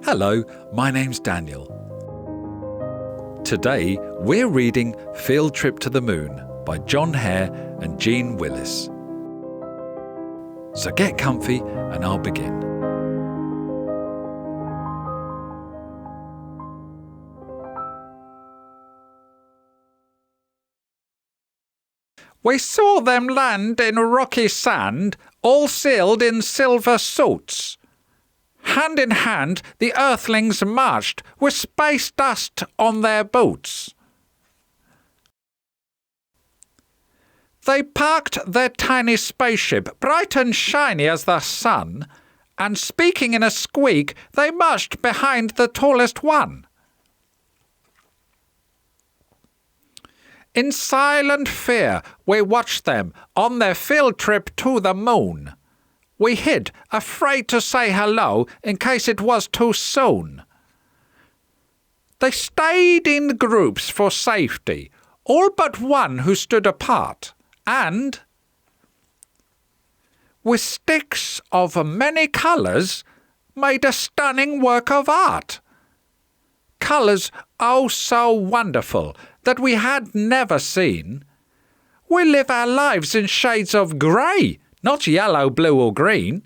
Hello, my name's Daniel. Today we're reading Field Trip to the Moon by Hare and Jeanne Willis. So get comfy and I'll begin. We saw them land in rocky sand, all sealed in silver suits. Hand in hand, the earthlings marched with space dust on their boots. They parked their tiny spaceship, bright and shiny as the sun, and speaking in a squeak, they marched behind the tallest one. In silent fear, we watched them on their field trip to the moon. We hid, afraid to say hello in case it was too soon. They stayed in groups for safety, all but one who stood apart, and, with sticks of many colours, made a stunning work of art. Colours oh so wonderful that we had never seen. We live our lives in shades of grey, not yellow, blue or green.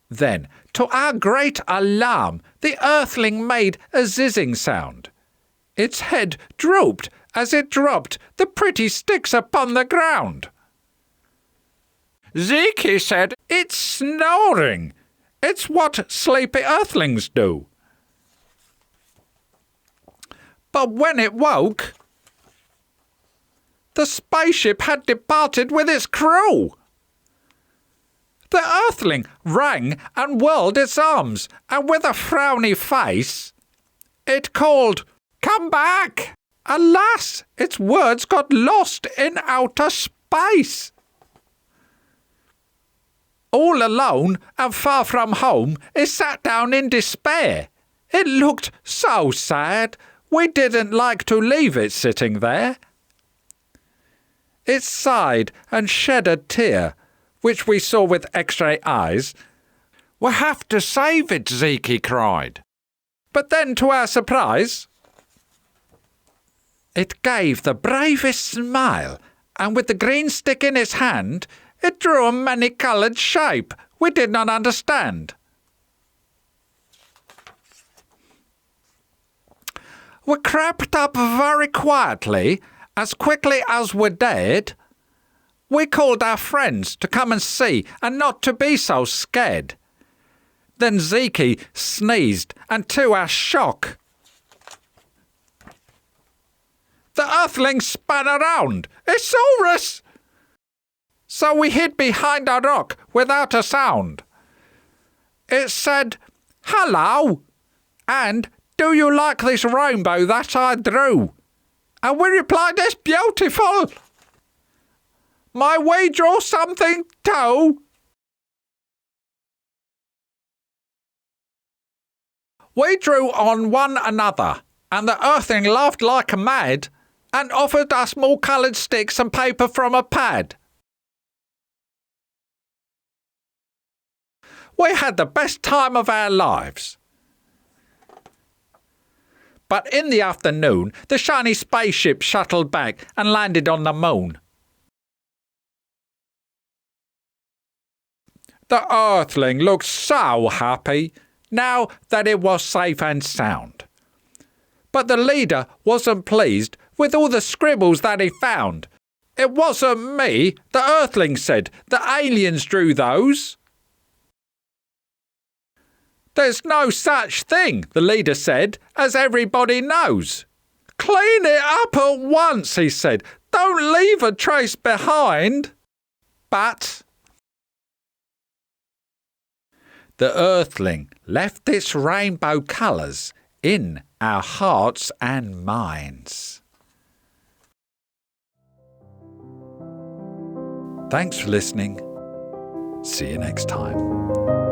Then, to our great alarm, the earthling made a zizzing sound. Its head drooped as it dropped the pretty sticks upon the ground. Zeke said, "It's snoring. It's what sleepy earthlings do." But when it woke, the spaceship had departed with its crew. The earthling rang and whirled its arms, and with a frowny face, it called, "Come back!" Alas, its words got lost in outer space. All alone and far from home, it sat down in despair. It looked so sad, we didn't like to leave it sitting there. It sighed and shed a tear, which we saw with X-ray eyes. "We'll have to save it," Zeke cried. But then, to our surprise, it gave the bravest smile, and with the green stick in its hand, it drew a many-coloured shape we did not understand. We crept up very quietly, as quickly as we dared. We called our friends to come and see and not to be so scared. Then Zeke sneezed, and to our shock, the earthling spun around. "It's Saurus!" So we hid behind a rock without a sound. It said, "Hello," and "Do you like this rainbow that I drew?" And we replied, "It's beautiful. Might we draw something too?" We drew on one another, and the earthling laughed like mad and offered us more coloured sticks and paper from a pad. We had the best time of our lives. But in the afternoon, the shiny spaceship shuttled back and landed on the moon. The earthling looked so happy now that it was safe and sound. But the leader wasn't pleased with all the scribbles that he found. "It wasn't me," the earthling said. "The aliens drew those." "There's no such thing," the leader said, "as everybody knows." "Clean it up at once," he said. "Don't leave a trace behind." But the earthling left its rainbow colours in our hearts and minds. Thanks for listening. See you next time.